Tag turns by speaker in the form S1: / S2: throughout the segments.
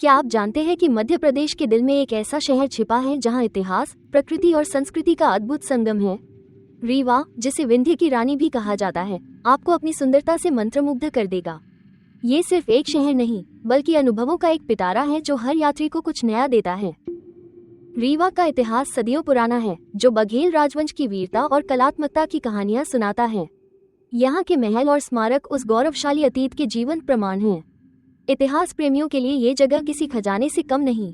S1: क्या आप जानते हैं कि मध्य प्रदेश के दिल में एक ऐसा शहर छिपा है जहां इतिहास, प्रकृति और संस्कृति का अद्भुत संगम है। रीवा, जिसे विंध्य की रानी भी कहा जाता है, आपको अपनी सुंदरता से मंत्रमुग्ध कर देगा। ये सिर्फ एक शहर नहीं, बल्कि अनुभवों का एक पिटारा है जो हर यात्री को कुछ नया देता है। रीवा का इतिहास सदियों पुराना है, जो बघेल राजवंश की वीरता और कलात्मकता की कहानियां सुनाता है। यहाँ के महल और स्मारक उस गौरवशाली अतीत के जीवंत प्रमाण हैं। इतिहास प्रेमियों के लिए ये जगह किसी खजाने से कम नहीं।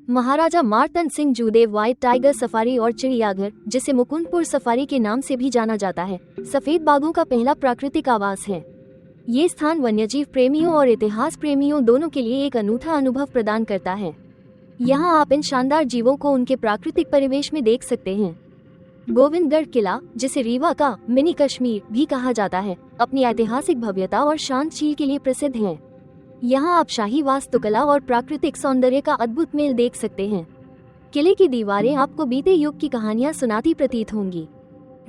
S1: Maharaja Martand Singh Judev white tiger safari और चिड़ियाघर, जिसे मुकुंदपुर सफारी के नाम से भी जाना जाता है, सफेद बाघों का पहला प्राकृतिक आवास है। ये स्थान वन्यजीव प्रेमियों और इतिहास प्रेमियों दोनों के लिए एक अनूठा अनुभव प्रदान करता है। यहाँ आप इन शानदार जीवों को उनके प्राकृतिक परिवेश में देख सकते हैं। गोविंदगढ़ किला, जिसे रीवा का मिनी कश्मीर भी कहा जाता है, अपनी ऐतिहासिक भव्यता और शांत झील के लिए प्रसिद्ध है। यहाँ आप शाही वास्तुकला और प्राकृतिक सौंदर्य का अद्भुत मेल देख सकते हैं। किले की दीवारें आपको बीते युग की कहानियां सुनाती प्रतीत होंगी।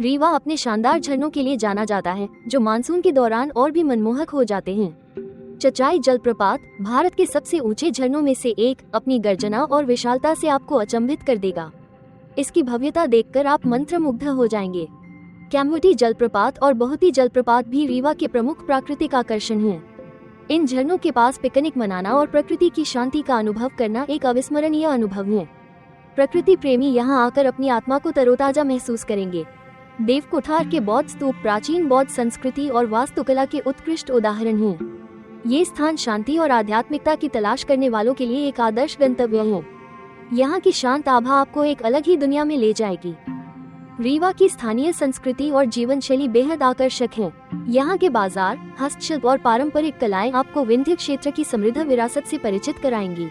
S1: रीवा अपने शानदार झरनों के लिए जाना जाता है, जो मानसून के दौरान और भी मनमोहक हो जाते हैं। चचाई जलप्रपात, भारत के सबसे ऊंचे झरनों में से एक, अपनी गर्जना और विशालता से आपको अचंभित कर देगा। इसकी भव्यता देखकर आप मंत्रमुग्ध हो जाएंगे। कैम्वटी जलप्रपात और बहुती जलप्रपात भी रीवा के प्रमुख प्राकृतिक आकर्षण हैं। इन झरनों के पास पिकनिक मनाना और प्रकृति की शांति का अनुभव करना एक अविस्मरणीय अनुभव है। प्रकृति प्रेमी यहाँ आकर अपनी आत्मा को तरोताजा महसूस करेंगे। देवकोठार के बौद्ध स्तूप प्राचीन बौद्ध संस्कृति और वास्तुकला के उत्कृष्ट उदाहरण हैं। ये स्थान शांति और आध्यात्मिकता की तलाश करने वालों के लिए एक आदर्श गंतव्य है। यहाँ की शांत आभा आपको एक अलग ही दुनिया में ले जाएगी। रीवा की स्थानीय संस्कृति और जीवन शैली बेहद आकर्षक है। यहाँ के बाजार, हस्तशिल्प और पारंपरिक कलाएं आपको विंध्य क्षेत्र की समृद्ध विरासत से परिचित कराएंगी।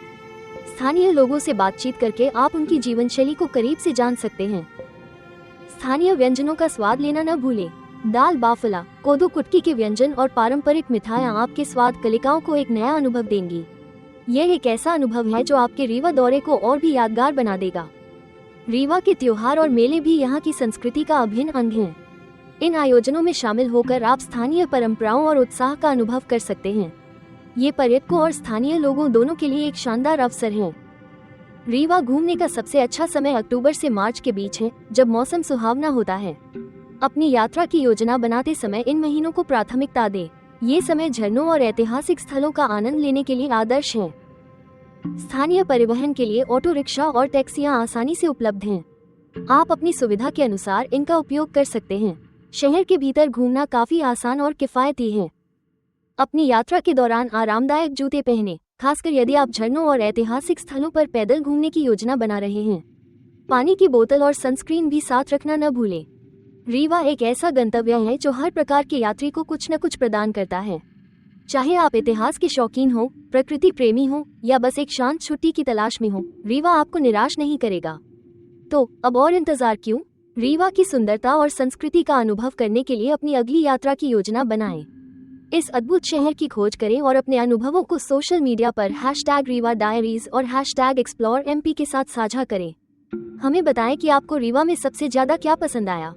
S1: स्थानीय लोगों से बातचीत करके आप उनकी जीवन शैली को करीब से जान सकते हैं। स्थानीय व्यंजनों का स्वाद लेना न भूलें। दाल बाफला, कोदो कुटकी के व्यंजन और पारंपरिक मिठाइयाँ आपके स्वाद कलिकाओं को एक नया अनुभव देंगी। यह एक ऐसा अनुभव है जो आपके रीवा दौरे को और भी यादगार बना देगा। रीवा के त्योहार और मेले भी यहाँ की संस्कृति का अभिन्न अंग हैं। इन आयोजनों में शामिल होकर आप स्थानीय परंपराओं और उत्साह का अनुभव कर सकते हैं। ये पर्यटकों और स्थानीय लोगों दोनों के लिए एक शानदार अवसर है। रीवा घूमने का सबसे अच्छा समय अक्टूबर से मार्च के बीच है, जब मौसम सुहावना होता है। अपनी यात्रा की योजना बनाते समय इन महीनों को प्राथमिकता दें। ये समय झरनों और ऐतिहासिक स्थलों का आनंद लेने के लिए आदर्श है। स्थानीय परिवहन के लिए ऑटो रिक्शा और टैक्सियां आसानी से उपलब्ध हैं। आप अपनी सुविधा के अनुसार इनका उपयोग कर सकते हैं। शहर के भीतर घूमना काफी आसान और किफायती है। अपनी यात्रा के दौरान आरामदायक जूते पहनें, खासकर यदि आप झरनों और ऐतिहासिक स्थलों पर पैदल घूमने की योजना बना रहे हैं। पानी की बोतल और सनस्क्रीन भी साथ रखना न भूलें। रीवा एक ऐसा गंतव्य है जो हर प्रकार के यात्री को कुछ न कुछ प्रदान करता है। चाहे आप इतिहास के शौकीन हो, प्रकृति प्रेमी हो या बस एक शांत छुट्टी की तलाश में हो, रीवा आपको निराश नहीं करेगा। तो अब और इंतजार क्यों? रीवा की सुंदरता और संस्कृति का अनुभव करने के लिए अपनी अगली यात्रा की योजना बनाएं। इस अद्भुत शहर की खोज करें और अपने अनुभवों को सोशल मीडिया पर #रीवा डायरीज और #एक्सप्लोर MP के साथ साझा करें। हमें बताएं कि आपको रीवा में सबसे ज्यादा क्या पसंद आया।